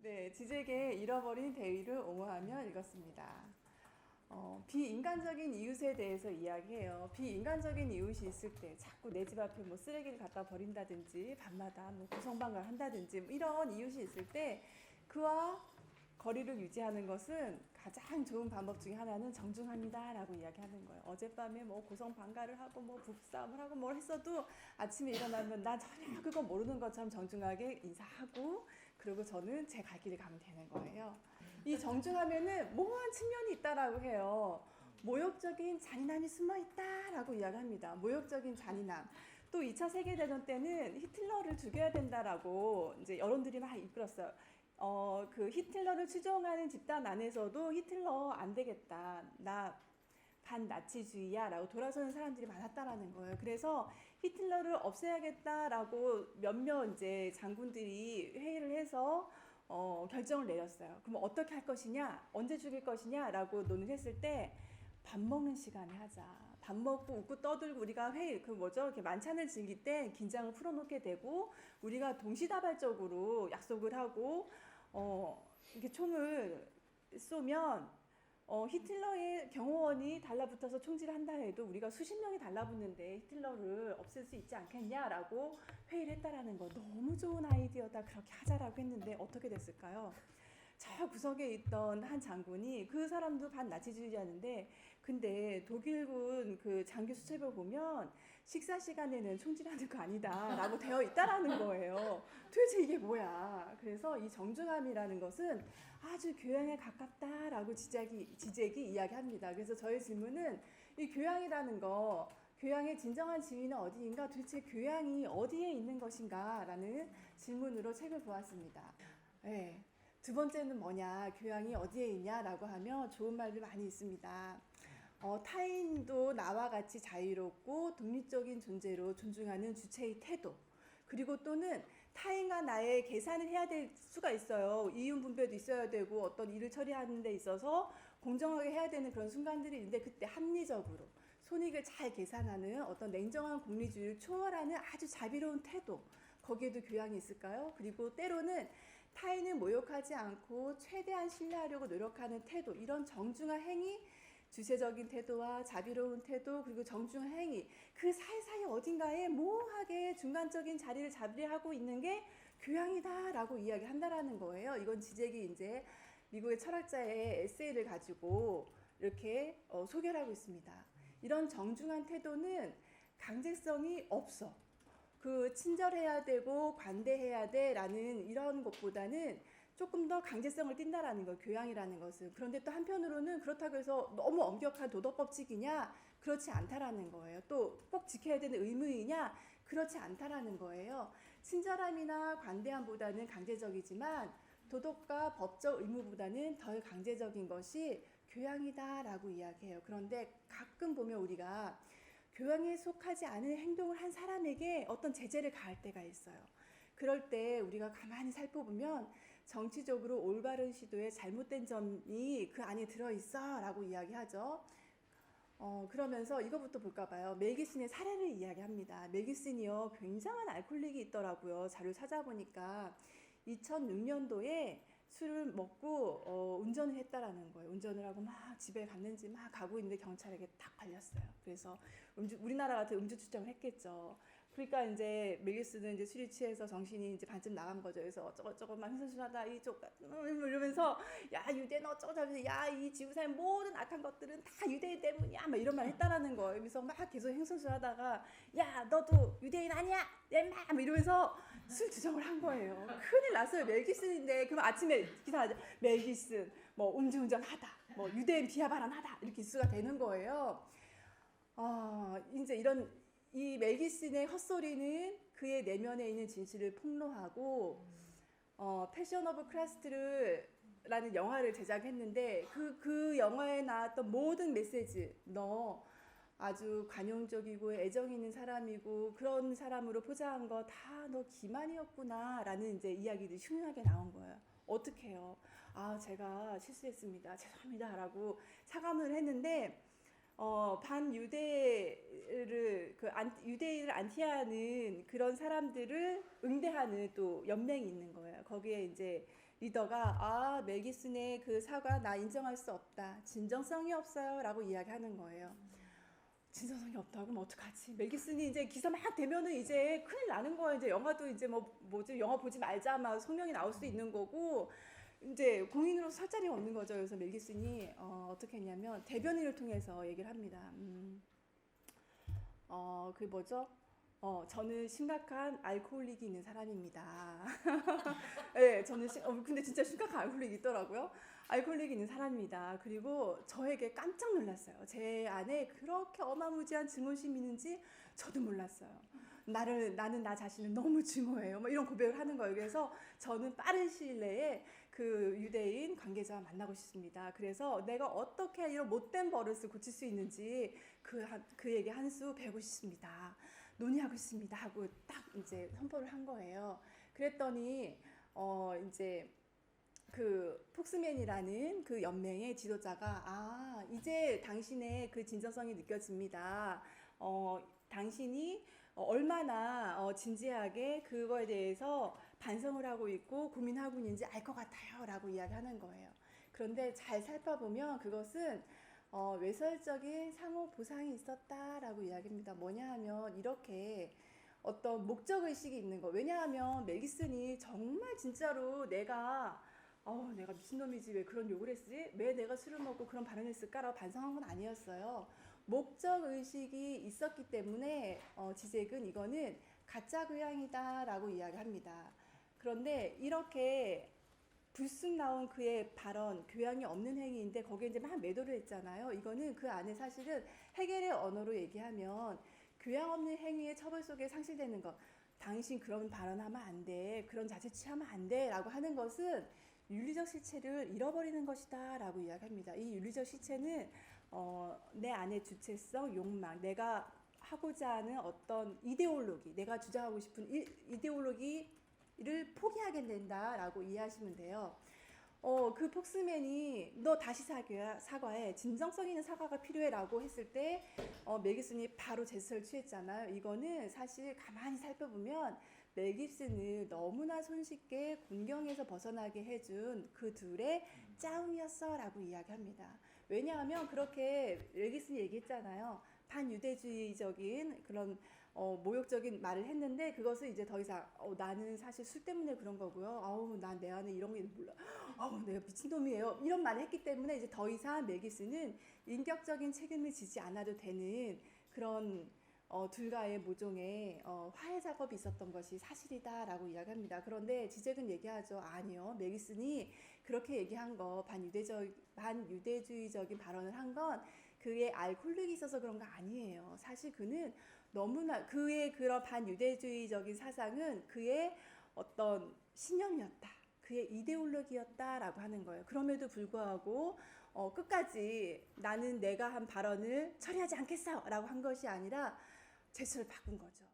네, 지제게 잃어버린 대의를 옹호하며 읽었습니다. 비인간적인 이웃에 대해서 이야기해요. 비인간적인 이웃이 있을 때 자꾸 내 집 앞에 뭐 쓰레기를 갖다 버린다든지 밤마다 뭐 고성방가를 한다든지 뭐 이런 이웃이 있을 때 그와 거리를 유지하는 것은 가장 좋은 방법 중에 하나는 정중합니다라고 이야기하는 거예요. 어젯밤에 뭐 고성방가를 하고 뭐 부부싸움을 하고 뭘 했어도 아침에 일어나면 난 전혀 그거 모르는 것처럼 정중하게 인사하고 그리고 저는 제 갈 길을 가면 되는 거예요. 이 정중하면은 모호한 측면이 있다라고 해요. 모욕적인 잔인함이 숨어 있다라고 이야기합니다. 모욕적인 잔인함. 또 2차 세계대전 때는 히틀러를 죽여야 된다라고 이제 여론들이 막 이끌었어요. 그 히틀러를 추종하는 집단 안에서도 히틀러 안 되겠다. 나 반나치주의야 라고 돌아서는 사람들이 많았다라는 거예요. 그래서 히틀러를 없애야겠다라고 몇몇 이제 장군들이 회의를 해서 결정을 내렸어요. 그럼 어떻게 할 것이냐, 언제 죽일 것이냐라고 논의했을 때 밥 먹는 시간에 하자. 밥 먹고 웃고 떠들고 우리가 회의 이렇게 만찬을 즐길 때 긴장을 풀어놓게 되고 우리가 동시다발적으로 약속을 하고 이렇게 총을 쏘면 히틀러의 경호원이 달라붙어서 총질을 한다 해도 우리가 수십 명이 달라붙는데 히틀러를 없앨 수 있지 않겠냐라고 회의를 했다라는 거. 너무 좋은 아이디어다. 그렇게 하자라고 했는데 어떻게 됐을까요? 저 구석에 있던 한 장군이 그 사람도 반나치주의자인데 근데 독일군 그 장교 수첩을 보면 식사 시간에는 총질하는 거 아니다 라고 되어 있다라는 거예요. 도대체 이게 뭐야. 그래서 이 정중함이라는 것은 아주 교양에 가깝다라고 지적이 이야기합니다. 그래서 저의 질문은 이 교양이라는 거 교양의 진정한 지위는 어디인가 도대체 교양이 어디에 있는 것인가 라는 질문으로 책을 보았습니다. 네. 두 번째는 뭐냐, 교양이 어디에 있냐라고 하면 좋은 말들 많이 있습니다. 타인도 나와 같이 자유롭고 독립적인 존재로 존중하는 주체의 태도, 그리고 또는 타인과 나의 계산을 해야 될 수가 있어요. 이윤 분배도 있어야 되고 어떤 일을 처리하는 데 있어서 공정하게 해야 되는 그런 순간들이 있는데 그때 합리적으로 손익을 잘 계산하는 어떤 냉정한 공리주의를 초월하는 아주 자비로운 태도, 거기에도 교양이 있을까요? 그리고 때로는 타인을 모욕하지 않고 최대한 신뢰하려고 노력하는 태도, 이런 정중한 행위, 주체적인 태도와 자비로운 태도, 그리고 정중한 행위, 그 사이사이 어딘가에 모호하게 중간적인 자리를 잡으려고 있는 게 교양이다라고 이야기한다라는 거예요. 이건 지적이 이제 미국의 철학자의 에세이를 가지고 이렇게 소개를 하고 있습니다. 이런 정중한 태도는 강제성이 없어. 그 친절해야 되고 관대해야 돼라는 이런 것보다는 조금 더 강제성을 띈다라는 거, 교양이라는 것은. 그런데 또 한편으로는 그렇다고 해서 너무 엄격한 도덕법칙이냐? 그렇지 않다라는 거예요. 또 꼭 지켜야 되는 의무이냐? 그렇지 않다라는 거예요. 친절함이나 관대함보다는 강제적이지만 도덕과 법적 의무보다는 덜 강제적인 것이 교양이다라고 이야기해요. 그런데 가끔 보면 우리가 교양에 속하지 않은 행동을 한 사람에게 어떤 제재를 가할 때가 있어요. 그럴 때 우리가 가만히 살펴보면 정치적으로 올바른 시도에 잘못된 점이 그 안에 들어있어 라고 이야기하죠. 그러면서 이거부터 볼까 봐요. 멜 깁슨의 사례를 이야기합니다. 멜 깁슨이요, 굉장한 알코올릭이 있더라고요. 자료 찾아보니까 2006년도에 술을 먹고 운전을 했다라는 거예요. 운전을 하고 막 집에 갔는지 막 가고 있는데 경찰에게 딱 발렸어요. 그래서 우리나라 같은 음주 추정을 했겠죠. 그러니까 이제 멜 깁슨은 이제 술이 취해서 정신이 이제 반쯤 나간 거죠. 그래서 어쩌고저쩌고만 횡설수설하다 이쪽 이러면서 야 유대는 어쩌고저쩌고 야 이 지구상의 모든 악한 것들은 다 유대인 때문이야 막 이런 말 했다라는 거예요. 그래서 막 계속 횡설수설하다가 야 너도 유대인 아니야 엠마 막 이러면서 술 주정을 한 거예요. 큰일 났어요. 멜 깁슨인데 그럼 아침에 기사 나죠. 멜 깁슨 뭐 음주운전하다 뭐 유대인 비하 발언하다 이렇게 뉴스가 되는 거예요. 이제 이 멜 깁슨의 헛소리는 그의 내면에 있는 진실을 폭로하고 패션 오브 크라이스트를 라는 영화를 제작했는데 그 영화에 나왔던 모든 메시지, 너 아주 관용적이고 애정 있는 사람이고 그런 사람으로 포장한 거 다 너 기만이었구나 라는 이제 이야기들이 흉흉하게 나온 거예요. 어떻게 해요? 제가 실수했습니다. 죄송합니다 라고 사과문을 했는데 반유대를 유대인을 안티하는 그런 사람들을 응대하는 또 연맹이 있는 거예요. 거기에 이제 리더가 아 멜기슨의 그 사과 나 인정할 수 없다. 진정성이 없어요. 라고 이야기하는 거예요. 진정성이 없다고 그럼 어떡하지? 멜기슨이 이제 기사 막 되면은 이제 큰일 나는 거야. 이제 영화도 이제 뭐지 영화 보지 말자 막 소명이 나올 수도 있는 거고 이제 공인으로 설 자리가 없는 거죠. 그래서 멜기슨이 어떻게 했냐면 대변인을 통해서 얘기를 합니다. 그 뭐죠? 저는 심각한 알코올릭이 있는 사람입니다. 네, 저는 근데 진짜 심각한 알코올릭이 있더라고요. 알코올릭이 있는 사람입니다. 그리고 저에게 깜짝 놀랐어요. 제 안에 그렇게 어마무지한 증오심이 있는지 저도 몰랐어요. 나는 나 자신을 너무 증오해요. 뭐 이런 고백을 하는 거예요. 그래서 저는 빠른 시일 내에 그 유대인 관계자와 만나고 싶습니다. 그래서 내가 어떻게 이런 못된 버릇을 고칠 수 있는지 그에게 한 수 배우고 싶습니다. 논의하고 있습니다. 하고 딱 이제 선포를 한 거예요. 그랬더니 이제 그 폭스맨이라는 그 연맹의 지도자가 이제 당신의 그 진정성이 느껴집니다. 당신이 얼마나 진지하게 그거에 대해서 반성을 하고 있고 고민하고 있는지 알 것 같아요. 라고 이야기하는 거예요. 그런데 잘 살펴보면 그것은 외설적인 상호 보상이 있었다라고 이야기합니다. 뭐냐 하면 이렇게 어떤 목적의식이 있는 거. 왜냐하면 멜기슨이 정말 진짜로 내가 미친놈이지 왜 그런 욕을 했지? 왜 내가 술을 먹고 그런 발언을 했을까라고 반성한 건 아니었어요. 목적의식이 있었기 때문에 지잭은 이거는 가짜 교양이다라고 이야기합니다. 그런데 이렇게 불쑥 나온 그의 발언, 교양이 없는 행위인데 거기에 이제 막 매도를 했잖아요. 이거는 그 안에 사실은 헤겔의 언어로 얘기하면 교양 없는 행위의 처벌 속에 상실되는 것. 당신 그런 발언하면 안 돼. 그런 자세 취하면 안 돼. 라고 하는 것은 윤리적 실체를 잃어버리는 것이다. 라고 이야기합니다. 이 윤리적 실체는 내 안의 주체성, 욕망, 내가 하고자 하는 어떤 이데올로기, 내가 주장하고 싶은 이데올로기를 포기하게 된다라고 이해하시면 돼요. 그 폭스맨이 너 다시 사과해. 진정성 있는 사과가 필요해라고 했을 때 멜 깁슨이 바로 제스처를 취했잖아요. 이거는 사실 가만히 살펴보면 멜 깁슨을 너무나 손쉽게 군경에서 벗어나게 해준 그 둘의 짜움이었어라고 이야기합니다. 왜냐하면 그렇게 멜 깁슨이 얘기했잖아요. 반유대주의적인 그런 모욕적인 말을 했는데 그것을 이제 더 이상 나는 사실 술 때문에 그런 거고요. 난 내 안에 이런 게 몰라. 내가 미친놈이에요. 이런 말을 했기 때문에 이제 더 이상 멜 깁슨은 인격적인 책임을 지지 않아도 되는 그런 둘과의 모종의 화해 작업이 있었던 것이 사실이다라고 이야기합니다. 그런데 지잭은 얘기하죠. 아니요. 멜 깁슨이 그렇게 얘기한 거 반유대주의적인 발언을 한 건 그의 알코올릭이 있어서 그런 거 아니에요. 사실 그는 너무나 그의 그런 반유대주의적인 사상은 그의 어떤 신념이었다. 그의 이데올로기였다라고 하는 거예요. 그럼에도 불구하고 끝까지 나는 내가 한 발언을 처리하지 않겠어 라고 한 것이 아니라 제스처를 바꾼 거죠.